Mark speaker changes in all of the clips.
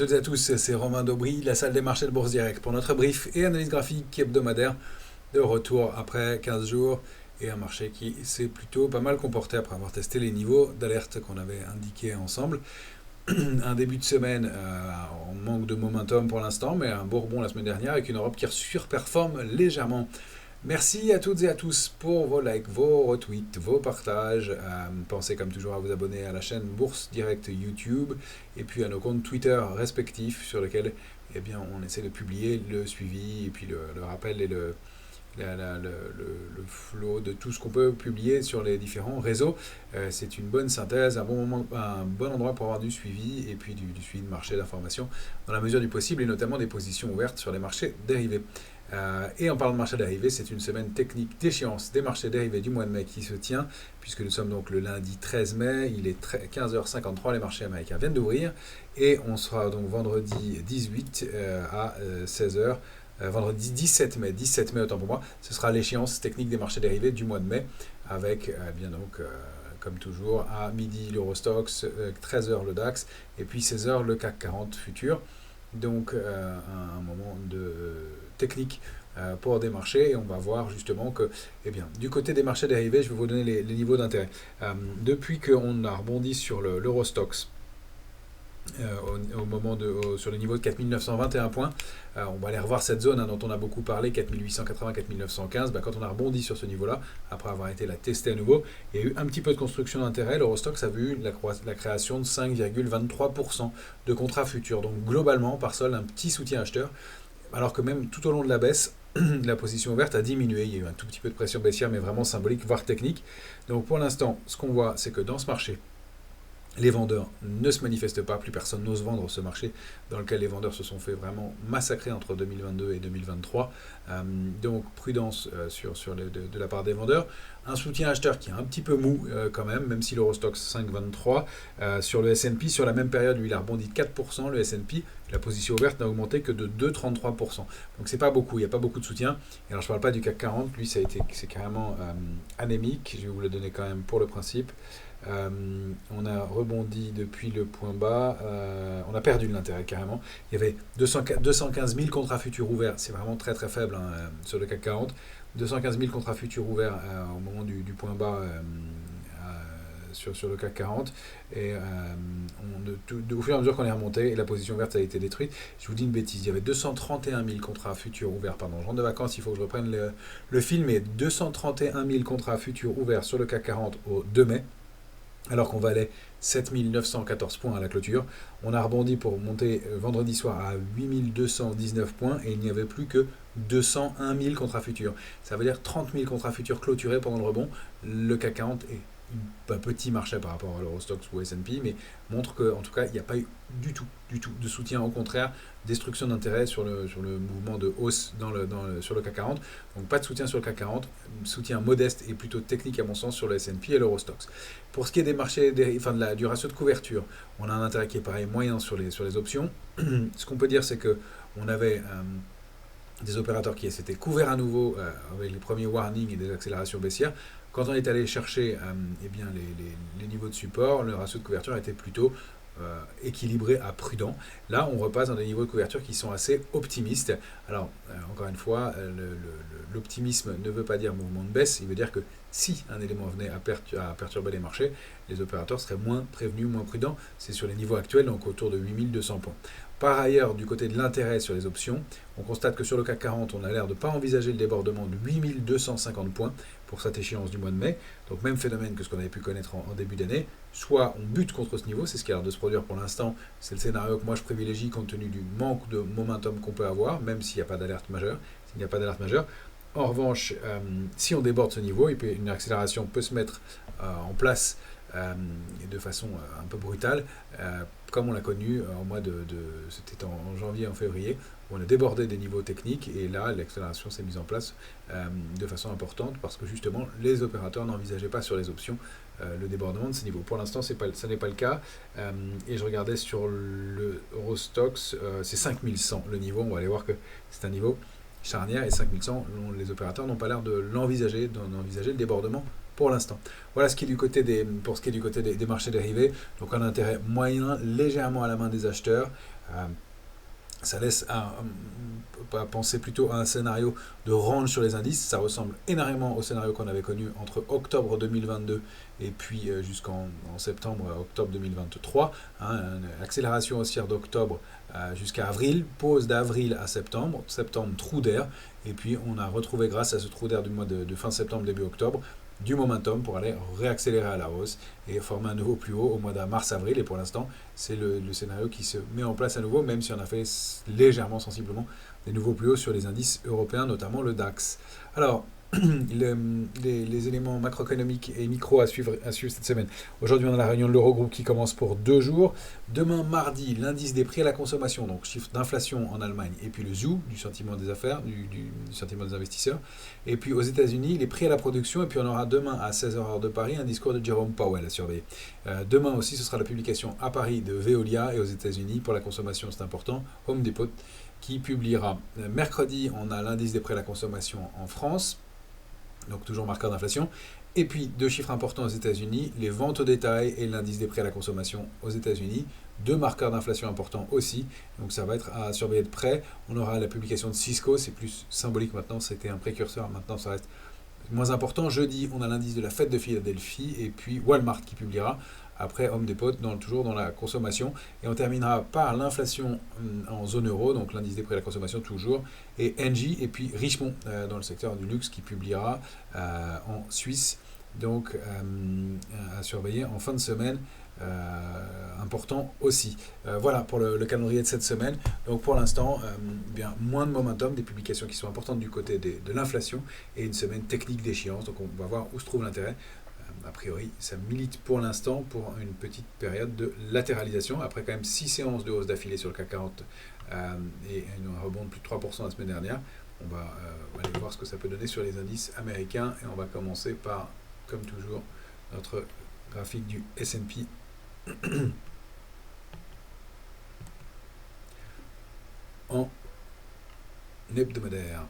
Speaker 1: toutes et à tous, c'est Romain Daubry, la salle des marchés de Bourse Direct, pour notre brief et analyse graphique hebdomadaire de retour après 15 jours et un marché qui s'est plutôt pas mal comporté après avoir testé les niveaux d'alerte qu'on avait indiqués ensemble. Un début de semaine en manque de momentum pour l'instant, mais un beau rebond la semaine dernière avec une Europe qui surperforme légèrement. Merci à toutes et à tous pour vos likes, vos retweets, vos partages. Pensez comme toujours à vous abonner à la chaîne Bourse Direct YouTube et puis à nos comptes Twitter respectifs sur lesquels on essaie de publier le suivi et puis le rappel et le flow de tout ce qu'on peut publier sur les différents réseaux. C'est une bonne synthèse, un bon endroit pour avoir du suivi et puis du suivi de marché d'information dans la mesure du possible et notamment des positions ouvertes sur les marchés dérivés. Et en parlant de marché dérivés, c'est une semaine technique d'échéance des marchés dérivés du mois de mai qui se tient, puisque nous sommes donc le lundi 13 mai, il est 15h53, les marchés américains viennent d'ouvrir, et on sera donc vendredi 18 à 16h, vendredi 17 mai autant pour moi, ce sera l'échéance technique des marchés dérivés du mois de mai, avec comme toujours, à midi l'Eurostoxx, 13h le DAX, et puis 16h le CAC 40 futur. Donc un moment de technique pour des marchés et on va voir justement que du côté des marchés dérivés, je vais vous donner les niveaux d'intérêt. Depuis qu'on a rebondi sur l'Eurostoxx sur le niveau de 4921 points, on va aller revoir cette zone dont on a beaucoup parlé, 4880, 4915. Quand on a rebondi sur ce niveau-là, après avoir été la tester à nouveau, il y a eu un petit peu de construction d'intérêt. L'Eurostoxx a vu la création de 5,23% de contrats futurs. Donc globalement, par sol, un petit soutien acheteur, alors que même tout au long de la baisse, la position ouverte a diminué. Il y a eu un tout petit peu de pression baissière, mais vraiment symbolique, voire technique. Donc pour l'instant, ce qu'on voit, c'est que dans ce marché, les vendeurs ne se manifestent pas, plus personne n'ose vendre ce marché dans lequel les vendeurs se sont fait vraiment massacrer entre 2022 et 2023. Donc prudence de la part des vendeurs. Un soutien acheteur qui est un petit peu mou quand même si l'Eurostoxx 5,23. Sur le S&P, sur la même période, lui, il a rebondi de 4%. Le S&P, la position ouverte n'a augmenté que de 2,33%. Donc c'est pas beaucoup, il n'y a pas beaucoup de soutien. Et alors je ne parle pas du CAC 40, lui c'est carrément anémique. Je vais vous le donner quand même pour le principe. On a rebondi depuis le point bas, on a perdu de l'intérêt carrément. Il y avait 215 000 contrats futurs ouverts, c'est vraiment très très faible sur le CAC 40. 215 000 contrats futurs ouverts au moment du point bas sur le CAC 40. Et au fur et à mesure qu'on est remonté, et la position verte a été détruite. Je vous dis une bêtise, il y avait 231 000 contrats futurs ouverts. Pardon, je rentre de vacances, il faut que je reprenne le film. Mais 231 000 contrats futurs ouverts sur le CAC 40 au 2 mai. Alors qu'on valait 7 914 points à la clôture. On a rebondi pour monter vendredi soir à 8 219 points et il n'y avait plus que 201 000 contrats futurs. Ça veut dire 30 000 contrats futurs clôturés pendant le rebond. Le CAC 40 est un petit marché par rapport à l'Eurostoxx ou S&P, mais montre qu'en tout cas, il n'y a pas eu du tout de soutien. Au contraire, destruction d'intérêt sur le mouvement de hausse sur le CAC 40. Donc pas de soutien sur le CAC 40, soutien modeste et plutôt technique à mon sens sur le S&P et l'Eurostoxx. Pour ce qui est des marchés, du ratio de couverture, on a un intérêt qui est pareil moyen sur les options. Ce qu'on peut dire, c'est que on avait des opérateurs qui s'étaient couverts à nouveau avec les premiers warnings et des accélérations baissières. Quand on est allé chercher les niveaux de support, le ratio de couverture était plutôt équilibré à prudent. Là, on repasse dans des niveaux de couverture qui sont assez optimistes. Alors, encore une fois, l'optimisme ne veut pas dire mouvement de baisse, il veut dire que si un élément venait à perturber les marchés, les opérateurs seraient moins prévenus, moins prudents. C'est sur les niveaux actuels, donc autour de 8200 points. Par ailleurs, du côté de l'intérêt sur les options, on constate que sur le CAC 40, on a l'air de ne pas envisager le débordement de 8250 points pour cette échéance du mois de mai. Donc même phénomène que ce qu'on avait pu connaître en début d'année. Soit on bute contre ce niveau, c'est ce qui a l'air de se produire pour l'instant. C'est le scénario que moi je privilégie compte tenu du manque de momentum qu'on peut avoir, même s'il n'y a pas d'alerte majeure. En revanche, si on déborde ce niveau, une accélération peut se mettre en place de façon un peu brutale, comme on l'a connu au mois c'était en janvier, en février, où on a débordé des niveaux techniques, et là, l'accélération s'est mise en place de façon importante, parce que justement, les opérateurs n'envisageaient pas sur les options le débordement de ces niveaux. Pour l'instant, ça n'est pas le cas, et je regardais sur le Eurostoxx, c'est 5100 le niveau, on va aller voir que c'est un niveau charnière, et 5100, les opérateurs n'ont pas l'air de l'envisager, d'envisager le débordement pour l'instant. Voilà ce qui est pour ce qui est du côté des marchés dérivés. Donc un intérêt moyen, légèrement à la main des acheteurs. Euh, Ça laisse penser plutôt à un scénario de range sur les indices. Ça ressemble énormément au scénario qu'on avait connu entre octobre 2022 et puis jusqu'en septembre, octobre 2023. Hein, une accélération haussière d'octobre jusqu'à avril, pause d'avril à septembre, septembre trou d'air, et puis on a retrouvé grâce à ce trou d'air du mois de fin septembre, début octobre, du momentum pour aller réaccélérer à la hausse et former un nouveau plus haut au mois de mars-avril. Et pour l'instant, c'est le scénario qui se met en place à nouveau, même si on a fait légèrement, sensiblement, des nouveaux plus hauts sur les indices européens, notamment le DAX. Alors, les éléments macroéconomiques et micro à suivre cette semaine. Aujourd'hui, on a la réunion de l'Eurogroupe qui commence pour 2 jours. Demain, mardi, l'indice des prix à la consommation, donc chiffre d'inflation en Allemagne, et puis le ZOO, du sentiment des affaires, du sentiment des investisseurs. Et puis aux États-Unis, les prix à la production. Et puis on aura demain à 16h heure de Paris un discours de Jerome Powell à surveiller. Demain aussi, ce sera la publication à Paris de Veolia et aux États-Unis pour la consommation, c'est important, Home Depot qui publiera. Mercredi, on a l'indice des prix à la consommation en France, donc toujours marqueur d'inflation. Et puis, 2 chiffres importants aux États-Unis, les ventes au détail et l'indice des prix à la consommation aux États-Unis. 2 marqueurs d'inflation importants aussi, donc ça va être à surveiller de près. On aura la publication de Cisco, c'est plus symbolique maintenant, c'était un précurseur, maintenant ça reste moins important. Jeudi, on a l'indice de la fête de Philadelphie et puis Walmart qui publiera. Après, Home Depot, toujours dans la consommation. Et on terminera par l'inflation en zone euro, donc l'indice des prix à la consommation toujours. Et Engie, et puis Richemont, dans le secteur du luxe, qui publiera en Suisse. Donc, à surveiller en fin de semaine. Important aussi. Voilà pour le calendrier de cette semaine. Donc pour l'instant, bien moins de momentum, des publications qui sont importantes du côté de l'inflation et une semaine technique d'échéance. Donc on va voir où se trouve l'intérêt. A priori, ça milite pour l'instant pour une petite période de latéralisation. Après quand même 6 séances de hausse d'affilée sur le CAC 40 et un rebond de plus de 3% la semaine dernière. On va aller voir ce que ça peut donner sur les indices américains. Et on va commencer par, comme toujours, notre graphique du S&P en hebdomadaire.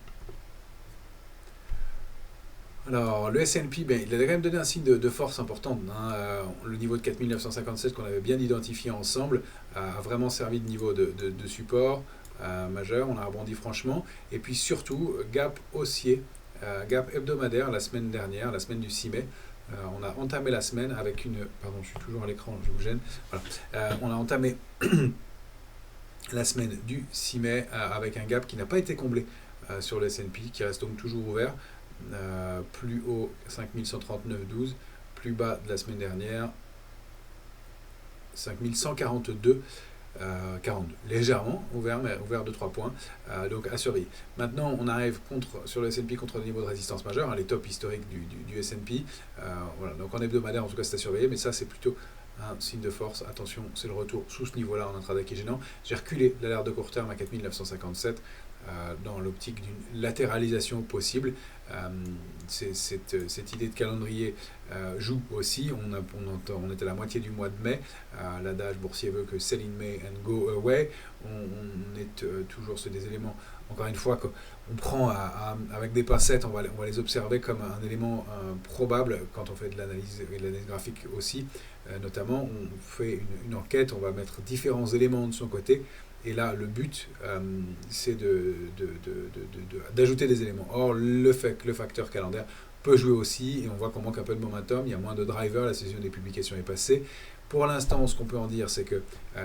Speaker 1: Alors, le S&P, ben, il a quand même donné un signe de force importante. Hein. Le niveau de 4957 qu'on avait bien identifié ensemble a vraiment servi de niveau de support majeur. On a rebondi franchement. Et puis surtout, gap haussier, gap hebdomadaire la semaine dernière, la semaine du 6 mai. On a entamé la semaine avec une... Pardon, je suis toujours à l'écran, je vous gêne. Voilà. On a entamé la semaine du 6 mai avec un gap qui n'a pas été comblé sur le S&P, qui reste donc toujours ouvert. Plus haut 5139,12, plus bas de la semaine dernière 5142. 42, légèrement ouvert, mais ouvert de 3 points, donc à surveiller. Maintenant, on arrive sur le S&P contre le niveau de résistance majeur, hein, les tops historiques du S&P. Voilà, donc en hebdomadaire, en tout cas, c'est à surveiller, mais ça, c'est plutôt un signe de force. Attention, c'est le retour sous ce niveau-là en intraday qui est gênant. J'ai reculé l'alerte de court terme à 4957 dans l'optique d'une latéralisation possible. Cette idée de calendrier joue aussi. On est à la moitié du mois de mai. L'adage boursier veut que sell in May and go away. On est toujours sur des éléments, encore une fois, qu'on prend avec des pincettes. On va les observer comme un élément probable quand on fait de l'analyse et de l'analyse graphique aussi. Notamment, on fait une enquête, on va mettre différents éléments de son côté. Et là, le but, c'est d'ajouter des éléments. Or, le facteur calendaire peut jouer aussi, et on voit qu'on manque un peu de momentum, il y a moins de drivers, la saison des publications est passée. Pour l'instant, ce qu'on peut en dire, c'est que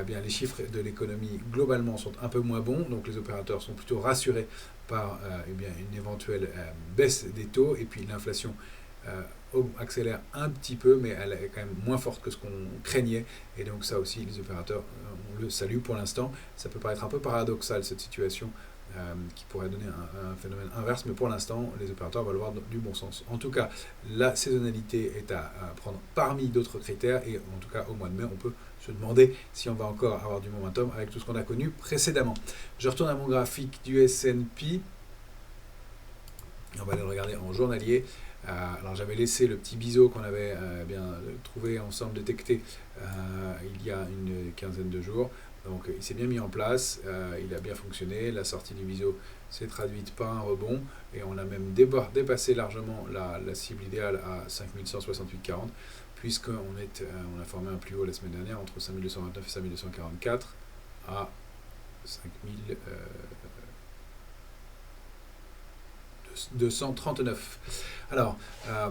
Speaker 1: bien, les chiffres de l'économie, globalement, sont un peu moins bons, donc les opérateurs sont plutôt rassurés par bien, une éventuelle baisse des taux, et puis l'inflation accélère un petit peu, mais elle est quand même moins forte que ce qu'on craignait. Et donc ça aussi, les opérateurs, on le salue pour l'instant. Ça peut paraître un peu paradoxal, cette situation, qui pourrait donner un phénomène inverse, mais pour l'instant, les opérateurs veulent voir du bon sens. En tout cas, la saisonnalité est à prendre parmi d'autres critères, et en tout cas, au mois de mai, on peut se demander si on va encore avoir du momentum avec tout ce qu'on a connu précédemment. Je retourne à mon graphique du S&P. On va aller le regarder en journalier. Alors j'avais laissé le petit biseau qu'on avait bien trouvé ensemble, détecté il y a une quinzaine de jours. Donc il s'est bien mis en place, il a bien fonctionné, la sortie du biseau s'est traduite par un rebond et on a même dépassé largement la cible idéale à 5168,40 puisqu'on a formé un plus haut la semaine dernière entre 5229 et 5244 à 5239. Alors,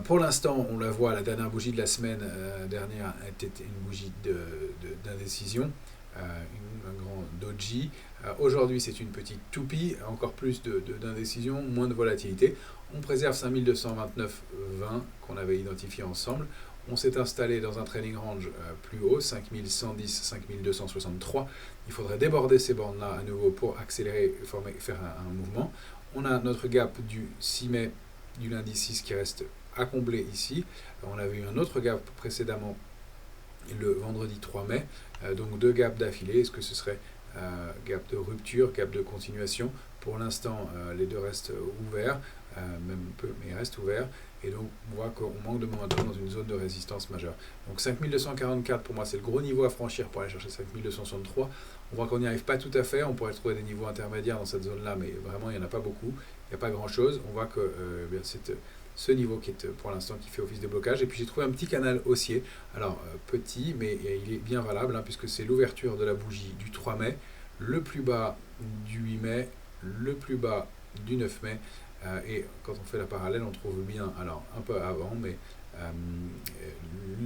Speaker 1: pour l'instant, on la voit, la dernière bougie de la semaine dernière était une bougie d'indécision, un grand doji. Aujourd'hui, c'est une petite toupie, encore plus d'indécision, moins de volatilité. On préserve 5229,20 qu'on avait identifié ensemble. On s'est installé dans un trading range plus haut, 5110, 5263. Il faudrait déborder ces bornes-là à nouveau pour accélérer, faire un mouvement. On a notre gap du 6 mai, du lundi 6 qui reste à combler ici. On avait eu un autre gap précédemment le vendredi 3 mai. Donc deux gaps d'affilée. Est-ce que ce serait gap de rupture, gap de continuation? Pour l'instant, les deux restent ouverts, même un peu, mais ils restent ouverts. Et donc, on voit qu'on manque de momentum dans une zone de résistance majeure. Donc 5244, pour moi, c'est le gros niveau à franchir pour aller chercher 5263. On voit qu'on n'y arrive pas tout à fait. On pourrait trouver des niveaux intermédiaires dans cette zone-là, mais vraiment, il n'y en a pas beaucoup. Il n'y a pas grand-chose. On voit que c'est ce niveau qui est pour l'instant qui fait office de blocage. Et puis, j'ai trouvé un petit canal haussier. Alors, petit, mais il est bien valable, hein, puisque c'est l'ouverture de la bougie du 3 mai, le plus bas du 8 mai, le plus bas du 9 mai. Et quand on fait la parallèle, on trouve bien, alors un peu avant, mais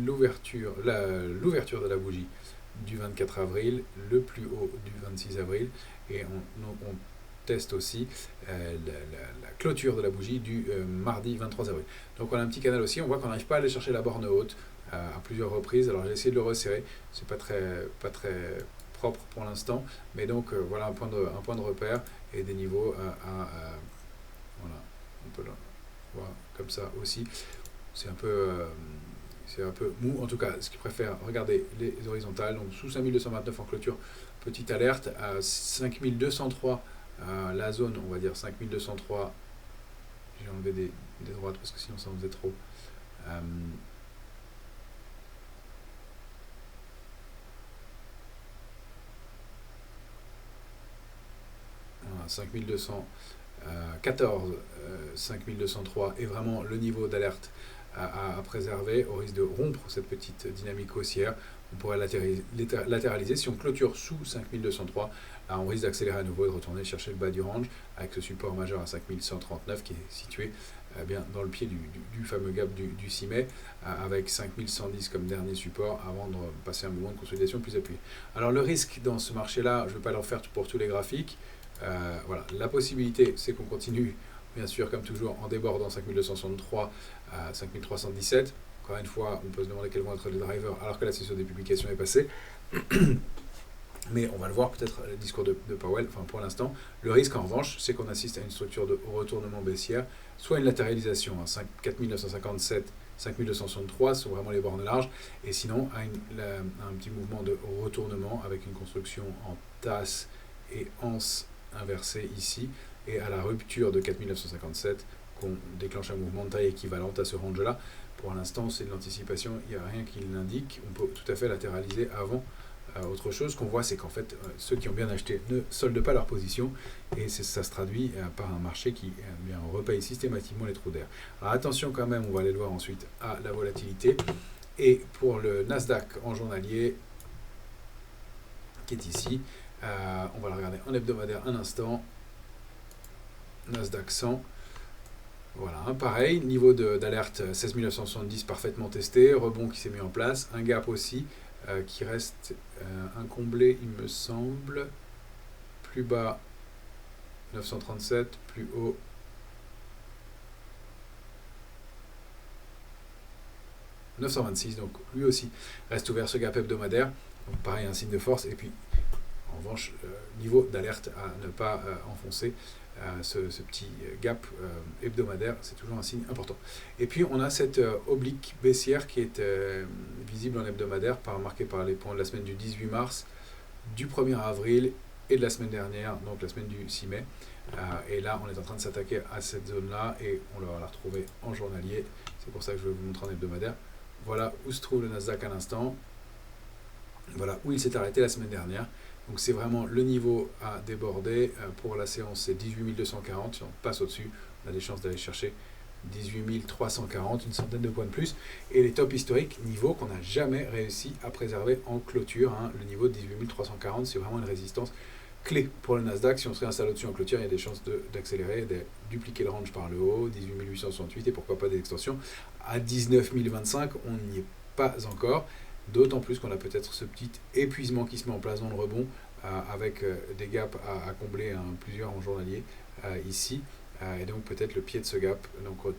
Speaker 1: l'ouverture de la bougie du 24 avril, le plus haut du 26 avril, et on teste aussi la clôture de la bougie du mardi 23 avril. Donc on a un petit canal aussi, on voit qu'on n'arrive pas à aller chercher la borne haute à plusieurs reprises. Alors j'ai essayé de le resserrer, c'est pas très propre pour l'instant, mais donc voilà un point de repère et des niveaux voilà, on peut le voir comme ça aussi. C'est un peu mou. En tout cas, ce qui préfère regarder les horizontales. Donc sous 5229 en clôture, petite alerte. À 5203, la zone, on va dire 5203. J'ai enlevé des droites parce que sinon ça en faisait trop. 5214, 5203 est vraiment le niveau d'alerte à préserver au risque de rompre cette petite dynamique haussière. On pourrait latéraliser. Si on clôture sous 5203, là, on risque d'accélérer à nouveau et de retourner chercher le bas du range avec ce support majeur à 5139 qui est situé bien dans le pied du fameux gap du 6 mai, avec 5110 comme dernier support avant de passer un mouvement de consolidation plus appuyé. Alors le risque dans ce marché-là, je ne vais pas l'en faire pour tous les graphiques. Voilà, la possibilité, c'est qu'on continue, bien sûr, comme toujours, en débordant 5263 à 5317. Encore une fois, on peut se demander quels vont être les drivers alors que la session des publications est passée. Mais on va le voir peut-être le discours de Powell. Enfin, pour l'instant, le risque en revanche, c'est qu'on assiste à une structure de retournement baissière, soit une latéralisation à 4957, 5263 sont vraiment les bornes larges, et sinon à un petit mouvement de retournement avec une construction en tasse et anse inversée ici, et à la rupture de 4957 qu'on déclenche un mouvement de taille équivalente à ce range-là. Pour l'instant, c'est de l'anticipation, il n'y a rien qui l'indique. On peut tout à fait latéraliser avant. Autre chose qu'on voit, c'est qu'en fait, ceux qui ont bien acheté ne soldent pas leur position, et ça se traduit par un marché qui repaye systématiquement les trous d'air. Alors attention quand même, on va aller le voir ensuite à la volatilité. Et pour le Nasdaq en journalier, qui est ici, on va le regarder en hebdomadaire un instant. Nasdaq 100. Voilà, pareil, niveau d'alerte 16 970 parfaitement testé, rebond qui s'est mis en place, un gap aussi qui reste incomblé, il me semble, plus bas 937, plus haut 926, donc lui aussi reste ouvert ce gap hebdomadaire, donc pareil, un signe de force, et puis en revanche, niveau d'alerte à ne pas enfoncer. Ce petit gap hebdomadaire, c'est toujours un signe important. Et puis on a cette oblique baissière qui est visible en hebdomadaire, marquée par les points de la semaine du 18 mars, du 1er avril et de la semaine dernière, donc la semaine du 6 mai. Et là, on est en train de s'attaquer à cette zone-là et on va la retrouver en journalier. C'est pour ça que je vais vous montrer en hebdomadaire. Voilà où se trouve le Nasdaq à l'instant. Voilà où il s'est arrêté la semaine dernière. Donc c'est vraiment le niveau à déborder. Pour la séance, c'est 18 240. Si on passe au-dessus, on a des chances d'aller chercher 18 340, une centaine de points de plus. Et les tops historiques, niveau qu'on n'a jamais réussi à préserver en clôture. Le niveau de 18 340, c'est vraiment une résistance clé pour le Nasdaq. Si on se réinstalle au-dessus en clôture, il y a des chances d'accélérer, de dupliquer le range par le haut, 18 868 et pourquoi pas des extensions. À 19 025, on n'y est pas encore. D'autant plus qu'on a peut-être ce petit épuisement qui se met en place dans le rebond avec des gaps à combler, plusieurs en journalier ici. Et donc peut-être le pied de ce gap, donc au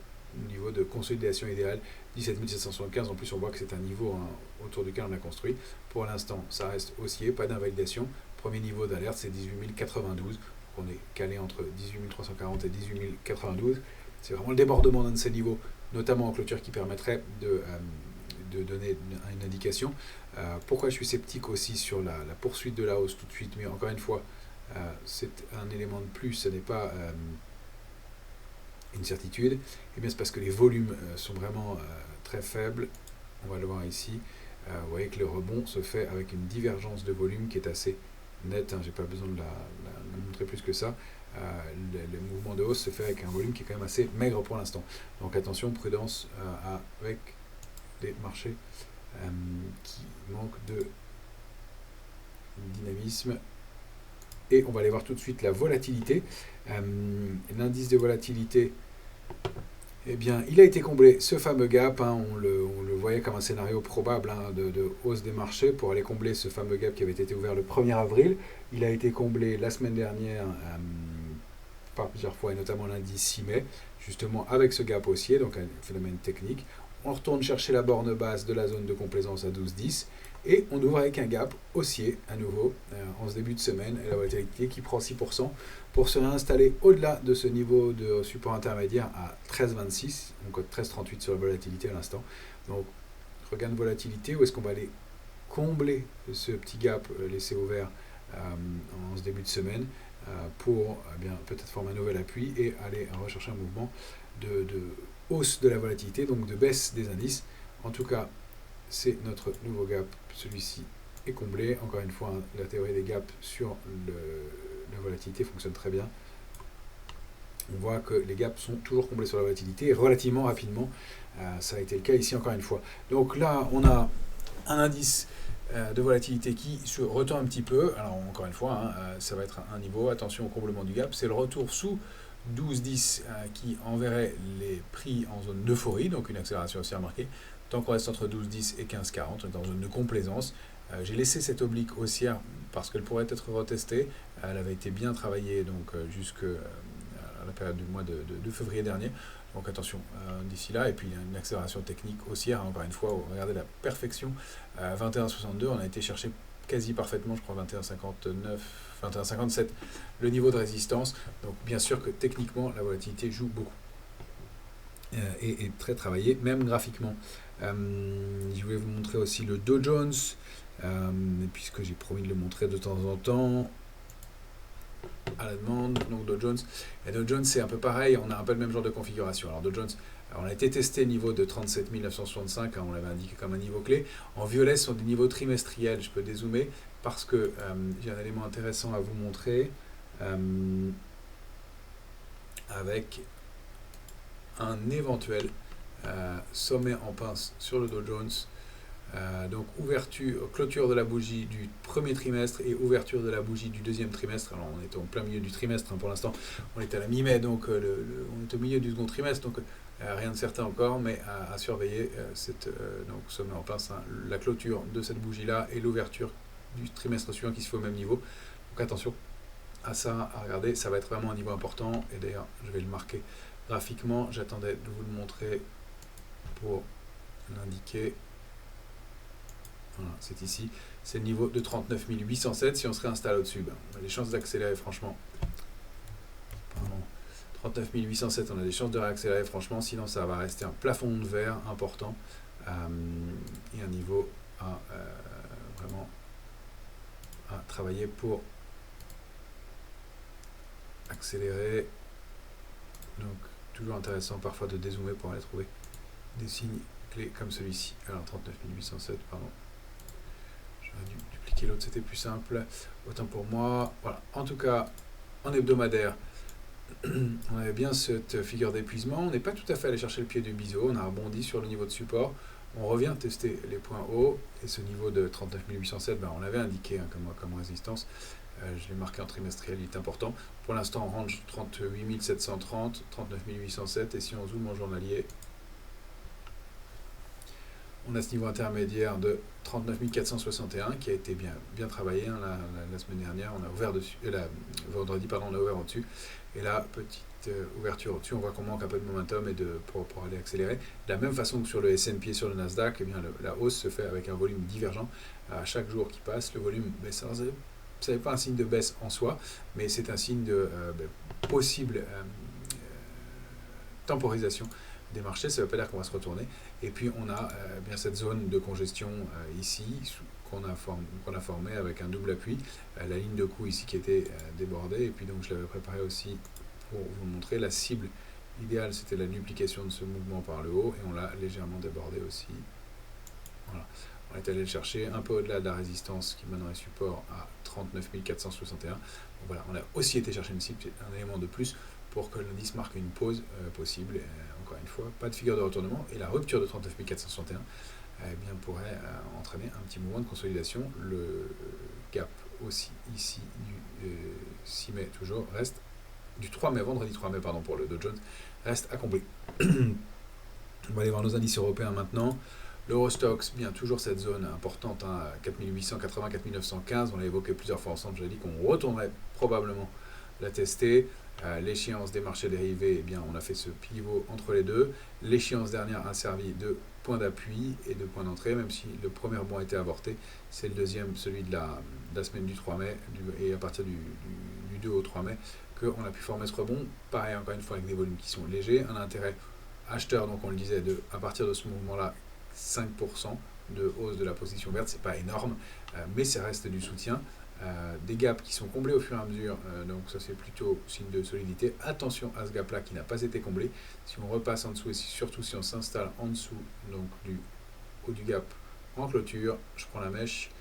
Speaker 1: niveau de consolidation idéale, 17 775. En plus, on voit que c'est un niveau autour duquel on a construit. Pour l'instant, ça reste haussier, pas d'invalidation. Premier niveau d'alerte, c'est 18 092. On est calé entre 18 340 et 18 092. C'est vraiment le débordement d'un de ces niveaux, notamment en clôture, qui permettrait de donner une indication. Pourquoi je suis sceptique aussi sur la poursuite de la hausse tout de suite, mais encore une fois, c'est un élément de plus, ce n'est pas une certitude. Et bien c'est parce que les volumes sont vraiment très faibles. On va le voir ici. Vous voyez que le rebond se fait avec une divergence de volume qui est assez nette. Je n'ai pas besoin de la montrer plus que ça. Le mouvement de hausse se fait avec un volume qui est quand même assez maigre pour l'instant. Donc attention, prudence avec les marchés qui manquent de dynamisme. Et on va aller voir tout de suite la volatilité. L'indice de volatilité, eh bien, il a été comblé, ce fameux gap. On le voyait comme un scénario probable de hausse des marchés pour aller combler ce fameux gap qui avait été ouvert le 1er avril. Il a été comblé la semaine dernière par plusieurs fois, et notamment lundi 6 mai, justement avec ce gap haussier, donc un phénomène technique. On retourne chercher la borne basse de la zone de complaisance à 12,10 et on ouvre avec un gap haussier à nouveau en ce début de semaine et la volatilité qui prend 6% pour se réinstaller au-delà de ce niveau de support intermédiaire à 13,26. On code 13,38 sur la volatilité à l'instant. Donc regain de volatilité, où est-ce qu'on va aller combler ce petit gap laissé ouvert en ce début de semaine pour bien peut-être former un nouvel appui et aller rechercher un mouvement de hausse de la volatilité, donc de baisse des indices. En tout cas, c'est notre nouveau gap. Celui-ci est comblé. Encore une fois, la théorie des gaps sur la volatilité fonctionne très bien. On voit que les gaps sont toujours comblés sur la volatilité et relativement rapidement. Ça a été le cas ici encore une fois. Donc là, on a un indice de volatilité qui se retend un petit peu. Alors encore une fois, ça va être un niveau. Attention au comblement du gap. C'est le retour sous 12,10 qui enverrait les prix en zone d'euphorie, donc une accélération aussi remarquée. Tant qu'on reste entre 12,10 et 15,40, on est en zone de complaisance. J'ai laissé cette oblique haussière parce qu'elle pourrait être retestée. Elle avait été bien travaillée donc jusqu'à la période du mois de février dernier. Donc attention d'ici là. Et puis il y a une accélération technique haussière. Encore une fois, regardez la perfection. 21,62, on a été chercher quasi parfaitement, je crois 21,59, 21,57, le niveau de résistance. Donc bien sûr que techniquement, la volatilité joue beaucoup et est très travaillée, même graphiquement. Je vais vous montrer aussi le Dow Jones, puisque j'ai promis de le montrer de temps en temps à la demande. Donc Dow Jones, et Dow Jones c'est un peu pareil, on a un peu le même genre de configuration. Alors Dow Jones, on a été testé niveau de 37 965, on l'avait indiqué comme un niveau clé. En violet, ce sont des niveaux trimestriels. Je peux dézoomer parce que j'ai un élément intéressant à vous montrer avec un éventuel sommet en pince sur le Dow Jones. Donc clôture de la bougie du premier trimestre et ouverture de la bougie du deuxième trimestre. Alors on est en plein milieu du trimestre pour l'instant, on est à la mi-mai, donc on est au milieu du second trimestre, donc rien de certain encore, mais à surveiller donc sommet en pince, la clôture de cette bougie là et l'ouverture du trimestre suivant qui se fait au même niveau. Donc attention à ça, à regarder, ça va être vraiment un niveau important, et d'ailleurs je vais le marquer graphiquement. J'attendais de vous le montrer pour l'indiquer. Voilà, c'est ici, c'est le niveau de 39 807. Si on se réinstalle au-dessus, on a des chances d'accélérer franchement. Pardon. 39 807, on a des chances de réaccélérer franchement, sinon ça va rester un plafond de verre important et un niveau vraiment à travailler pour accélérer. Donc toujours intéressant parfois de dézoomer pour aller trouver des signes clés comme celui-ci. Alors 39 807, pardon. J'aurais dû dupliquer l'autre, c'était plus simple. Autant pour moi. Voilà. En tout cas, en hebdomadaire, on avait bien cette figure d'épuisement. On n'est pas tout à fait allé chercher le pied du biseau. On a rebondi sur le niveau de support. On revient tester les points hauts. Et ce niveau de 39 807, on l'avait indiqué comme résistance. Je l'ai marqué en trimestriel, il est important. Pour l'instant, range 38 730, 39 807, et si on zoome en journalier, on a ce niveau intermédiaire de 39 461 qui a été bien travaillé hein, la semaine dernière. On a ouvert dessus, vendredi, pardon, on a ouvert en dessus. Et là, petite ouverture au-dessus, on voit qu'on manque un peu de momentum et pour aller accélérer. De la même façon que sur le S&P et sur le Nasdaq, eh bien, la hausse se fait avec un volume divergent. À chaque jour qui passe, le volume baisse. Ce n'est pas un signe de baisse en soi, mais c'est un signe de possible temporisation des marchés. Ça ne veut pas dire qu'on va se retourner. Et puis on a bien cette zone de congestion ici qu'on a formée avec un double appui. La ligne de coup ici qui était débordée. Et puis donc je l'avais préparé aussi pour vous montrer la cible idéale. C'était la duplication de ce mouvement par le haut et on l'a légèrement débordé aussi. Voilà. On est allé le chercher un peu au-delà de la résistance qui maintenant est support à 39 461. Donc voilà, on a aussi été chercher une cible, c'est un élément de plus pour que l'indice marque une pause possible. Encore une fois, pas de figure de retournement et la rupture de 39 461 bien, pourrait entraîner un petit mouvement de consolidation. Le gap aussi ici du 6 mai toujours reste, du 3 mai, vendredi 3 mai pardon, pour le Dow Jones, reste à combler. On va aller voir nos indices européens maintenant. L'Eurostoxx, bien toujours cette zone importante, hein, 4880, 4915, on l'a évoqué plusieurs fois ensemble, j'ai dit qu'on retournerait probablement la tester. L'échéance des marchés dérivés, eh bien, on a fait ce pivot entre les deux. L'échéance dernière a servi de point d'appui et de point d'entrée, même si le premier bond a été avorté. C'est le deuxième, celui de la semaine du 3 mai, et à partir du 2 au 3 mai, qu'on a pu former ce rebond. Pareil, encore une fois, avec des volumes qui sont légers, un intérêt acheteur, donc on le disait, à partir de ce mouvement-là, 5% de hausse de la position verte, c'est pas énorme, mais ça reste du soutien. Des gaps qui sont comblés au fur et à mesure, donc ça c'est plutôt signe de solidité. Attention à ce gap là qui n'a pas été comblé. Si on repasse en dessous et surtout si on s'installe en dessous donc du haut du gap en clôture, je prends la mèche,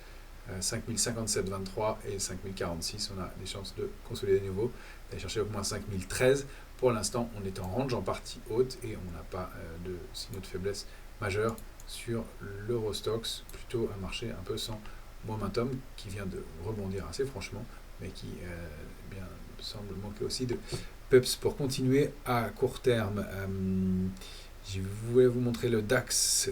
Speaker 1: 5057,23 et 5046, on a des chances de consolider à nouveau, d'aller chercher au moins 5013. Pour l'instant on est en range en partie haute et on n'a pas de signaux de faiblesse majeurs sur l'Eurostoxx, plutôt un marché un peu sans momentum qui vient de rebondir assez franchement, mais qui bien, semble manquer aussi de peps pour continuer à court terme. Je voulais vous montrer le DAX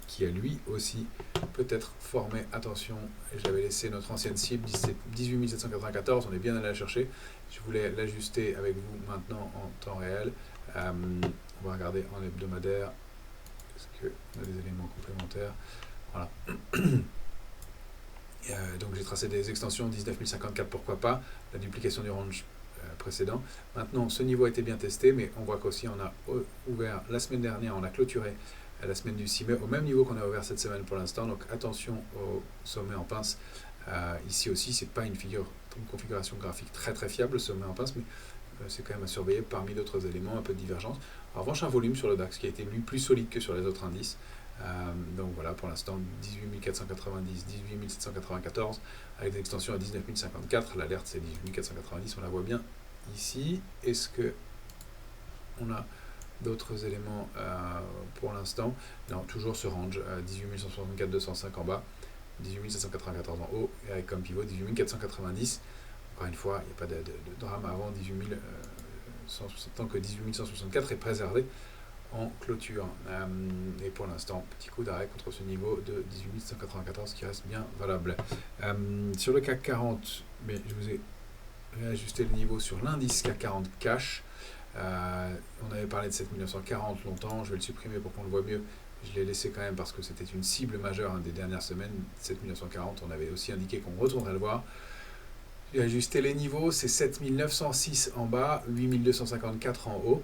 Speaker 1: qui a lui aussi peut-être formé. Attention, j'avais laissé notre ancienne cible 18 794, on est bien allé la chercher. Je voulais l'ajuster avec vous maintenant en temps réel. On va regarder en hebdomadaire. Est-ce qu'on a des éléments complémentaires? Voilà. Donc j'ai tracé des extensions 19 054, pourquoi pas, la duplication du range précédent. Maintenant, ce niveau a été bien testé, mais on voit qu'aussi on a ouvert la semaine dernière, on a clôturé la semaine du 6 mai au même niveau qu'on a ouvert cette semaine pour l'instant. Donc attention au sommet en pince. Ici aussi, c'est pas une configuration graphique très très fiable, le sommet en pince, mais c'est quand même à surveiller parmi d'autres éléments, un peu de divergence. En revanche, un volume sur le DAX qui a été lui plus solide que sur les autres indices. Donc voilà, pour l'instant 18 490, 18 794 avec des extensions à 19 054. L'alerte c'est 18 490, on la voit bien ici. Est-ce que on a d'autres éléments pour l'instant? Non, toujours ce range 18 164, 205 en bas, 18 794 en haut, et avec comme pivot 18 490. Encore une fois, il n'y a pas de drame avant 18 160, tant que 18 164 est préservé en clôture. Et pour l'instant, petit coup d'arrêt contre ce niveau de 18 194 qui reste bien valable. Sur le CAC 40, mais je vous ai réajusté le niveau sur l'indice CAC 40 cash. On avait parlé de 7940 longtemps, je vais le supprimer pour qu'on le voit mieux. Je l'ai laissé quand même parce que c'était une cible majeure des dernières semaines. 7940, on avait aussi indiqué qu'on retournerait le voir. J'ai ajusté les niveaux, c'est 7906 en bas, 8254 en haut.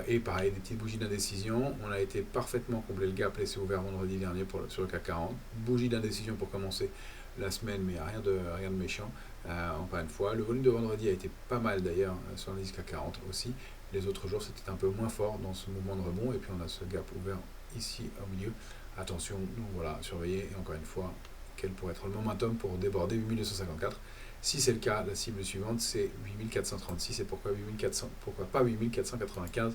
Speaker 1: Et pareil, des petites bougies d'indécision. On a été parfaitement comblé le gap laissé ouvert vendredi dernier sur le CAC 40. Bougie d'indécision pour commencer la semaine, mais rien de méchant. Encore une fois, le volume de vendredi a été pas mal d'ailleurs sur l'indice CAC 40 aussi. Les autres jours, c'était un peu moins fort dans ce mouvement de rebond. Et puis on a ce gap ouvert ici au milieu. Attention, donc voilà, surveillez. Et encore une fois, quel pourrait être le momentum pour déborder 8254. Si c'est le cas, la cible suivante c'est 8436 et pourquoi pas 8495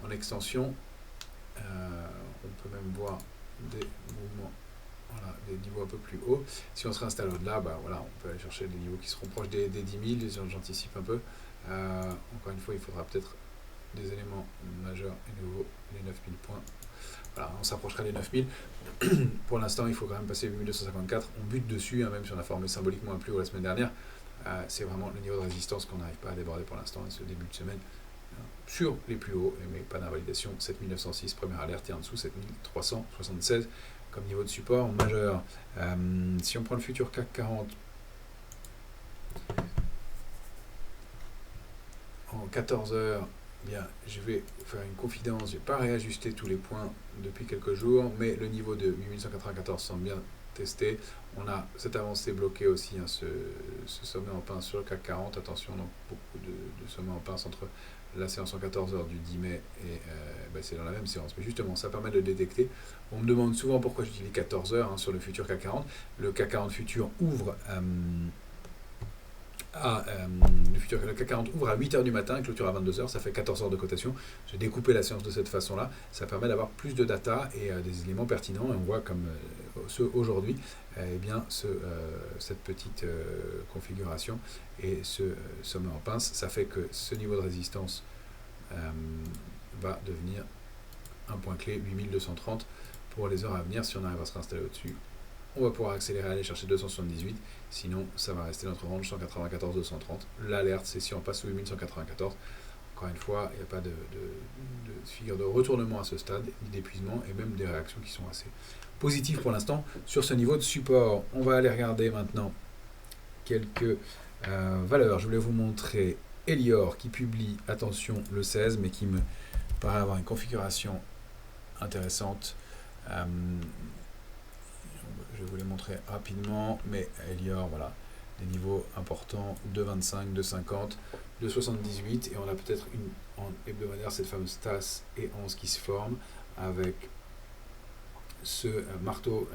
Speaker 1: en extension. On peut même voir des mouvements voilà, des niveaux un peu plus hauts. Si on se réinstalle au-delà, bah, voilà, on peut aller chercher des niveaux qui seront proches des 10 000, j'anticipe un peu. Encore une fois, il faudra peut-être des éléments majeurs et nouveaux, les 9000 points. Voilà, on s'approchera des 9000. Pour l'instant, il faut quand même passer 8254. On bute dessus, hein, même si on a formé symboliquement un plus haut la semaine dernière. C'est vraiment le niveau de résistance qu'on n'arrive pas à déborder pour l'instant, ce début de semaine. Sur les plus hauts, mais pas d'invalidation. 7906, première alerte, et en dessous 7376 comme niveau de support majeur. Si on prend le futur CAC 40 en 14 heures, bien, je vais faire une confidence, je n'ai pas réajusté tous les points depuis quelques jours, mais le niveau de 8194 semble bien testé. On a cette avancée bloquée aussi, hein, ce sommet en pince sur le CAC 40. Attention, donc beaucoup de sommets en pince entre la séance en 14 heures du 10 mai et c'est dans la même séance. Mais justement, ça permet de le détecter. On me demande souvent pourquoi j'utilise 14 heures, hein, sur le futur CAC 40. Le CAC 40 futur ouvre le CAC 40 ouvre à 8h du matin et clôture à 22h, ça fait 14 heures de cotation. J'ai découpé la séance de cette façon-là, ça permet d'avoir plus de data et des éléments pertinents, et on voit comme aujourd'hui, cette petite configuration et ce sommet en pince, ça fait que ce niveau de résistance va devenir un point clé, 8230 pour les heures à venir. Si on arrive à se réinstaller au-dessus, on va pouvoir accélérer, aller chercher 278, sinon ça va rester notre range 194-230. L'alerte, c'est si on passe sous 8194. Encore une fois, il n'y a pas de figure de retournement à ce stade, ni d'épuisement, et même des réactions qui sont assez positives pour l'instant sur ce niveau de support. On va aller regarder maintenant quelques valeurs. Je voulais vous montrer Elior qui publie, attention, le 16, mais qui me paraît avoir une configuration intéressante. Je vais vous les montrer rapidement, mais Elior, voilà, des niveaux importants, 2,25, 2,50, 2,78, et on a peut-être en hebdomadaire cette fameuse tasse et 11 qui se forme avec ce marteau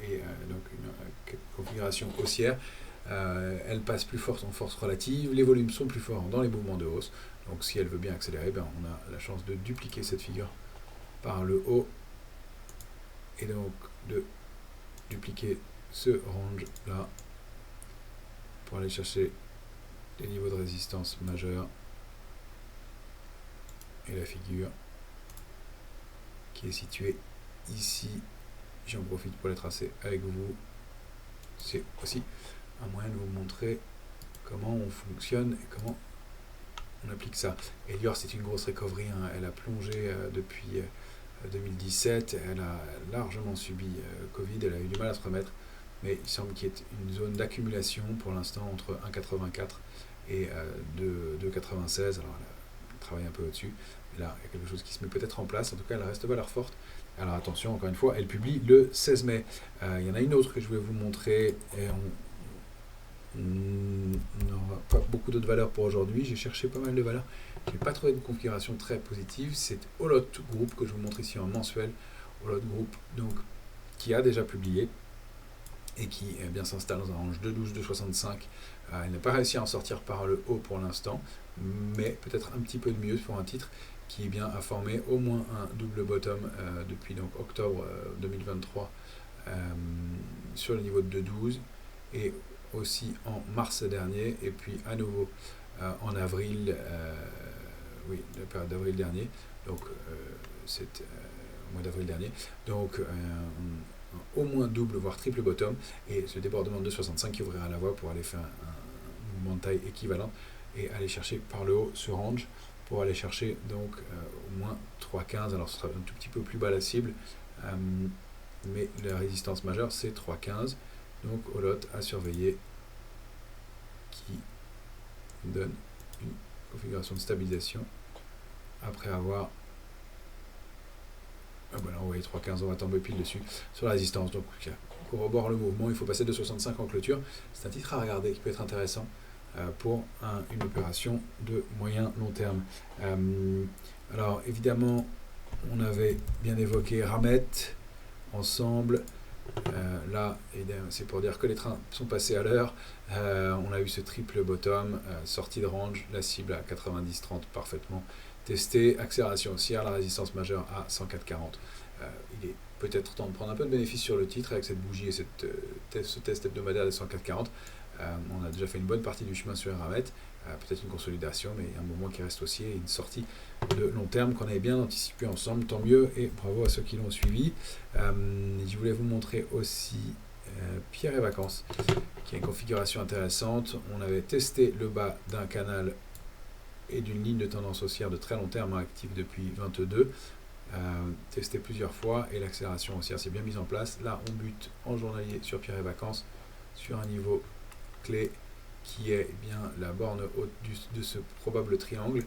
Speaker 1: et donc une configuration haussière. Elle passe plus forte en force relative, les volumes sont plus forts dans les mouvements de hausse, donc si elle veut bien accélérer, on a la chance de dupliquer cette figure par le haut et donc de dupliquer ce range là pour aller chercher les niveaux de résistance majeurs et la figure qui est située ici. J'en profite pour les tracer avec vous. C'est aussi un moyen de vous montrer comment on fonctionne et comment on applique ça. Elior, c'est une grosse recovery, hein. Elle a plongé depuis 2017, elle a largement subi Covid, elle a eu du mal à se remettre, mais il semble qu'il y ait une zone d'accumulation pour l'instant entre 1,84 et 2,96. Alors elle travaille un peu au-dessus, et là il y a quelque chose qui se met peut-être en place. En tout cas, elle reste valeur forte. Alors attention, encore une fois, elle publie le 16 mai. Il y en a une autre que je vais vous montrer, et on n'aura pas beaucoup d'autres valeurs pour aujourd'hui. J'ai cherché pas mal de valeurs. Je n'ai pas trouvé de configuration très positive. C'est Olot Group que je vous montre ici en mensuel. Olot Group, donc, qui a déjà publié et qui s'installe dans un range de 12, de 65. Elle n'a pas réussi à en sortir par le haut pour l'instant, mais peut-être un petit peu de mieux pour un titre qui a formé au moins un double bottom depuis donc octobre 2023 sur le niveau de 2,12 et aussi en mars dernier, et puis à nouveau en avril, la période d'avril dernier, donc c'est au mois d'avril dernier, donc au moins double voire triple bottom, et ce débordement de 65 qui ouvrira la voie pour aller faire un mouvement de taille équivalent et aller chercher par le haut ce range pour aller chercher donc au moins 3,15. Alors ce sera un tout petit peu plus bas la cible, mais la résistance majeure c'est 3,15. Donc Olot à surveiller, qui donne une configuration de stabilisation après avoir là vous voyez 3,15, on va tomber pile dessus sur la résistance, donc pour corrobore le mouvement. Il faut passer de 65 en clôture. C'est un titre à regarder qui peut être intéressant pour une opération de moyen long terme. Alors évidemment, on avait bien évoqué Ramet ensemble. Là, c'est pour dire que les trains sont passés à l'heure. On a eu ce triple bottom, sortie de range, la cible à 90-30 parfaitement Testé, accélération haussière, la résistance majeure à 104,40. Il est peut-être temps de prendre un peu de bénéfice sur le titre avec cette bougie et ce test hebdomadaire de 104,40. On a déjà fait une bonne partie du chemin sur Eramet, peut-être une consolidation, mais un moment qui reste haussier et une sortie de long terme qu'on avait bien anticipé ensemble, tant mieux, et bravo à ceux qui l'ont suivi. Je voulais vous montrer aussi Pierre et Vacances, qui a une configuration intéressante. On avait testé le bas d'un canal et d'une ligne de tendance haussière de très long terme active depuis 22, testé plusieurs fois, et l'accélération haussière s'est bien mise en place. Là, on bute en journalier sur Pierre et Vacances sur un niveau clé qui est bien la borne haute de ce probable triangle.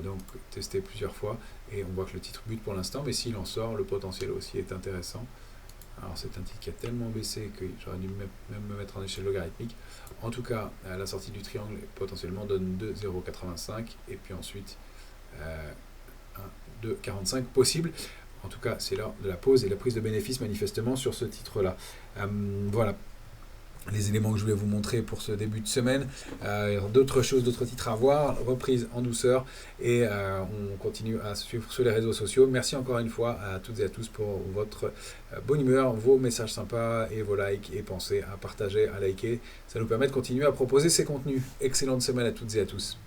Speaker 1: Donc testé plusieurs fois, et on voit que le titre bute pour l'instant, mais s'il en sort, le potentiel aussi est intéressant. Alors c'est un titre qui a tellement baissé que j'aurais dû même me mettre en échelle logarithmique. En tout cas, la sortie du triangle potentiellement donne 2,085 et puis ensuite 2,45 possible. En tout cas, c'est l'heure de la pause et la prise de bénéfice manifestement sur ce titre-là. Voilà les éléments que je voulais vous montrer pour ce début de semaine. D'autres choses, d'autres titres à voir, reprise en douceur, et on continue à suivre sur les réseaux sociaux. Merci encore une fois à toutes et à tous pour votre bonne humeur, vos messages sympas et vos likes, et pensez à partager, à liker. Ça nous permet de continuer à proposer ces contenus. Excellente semaine à toutes et à tous.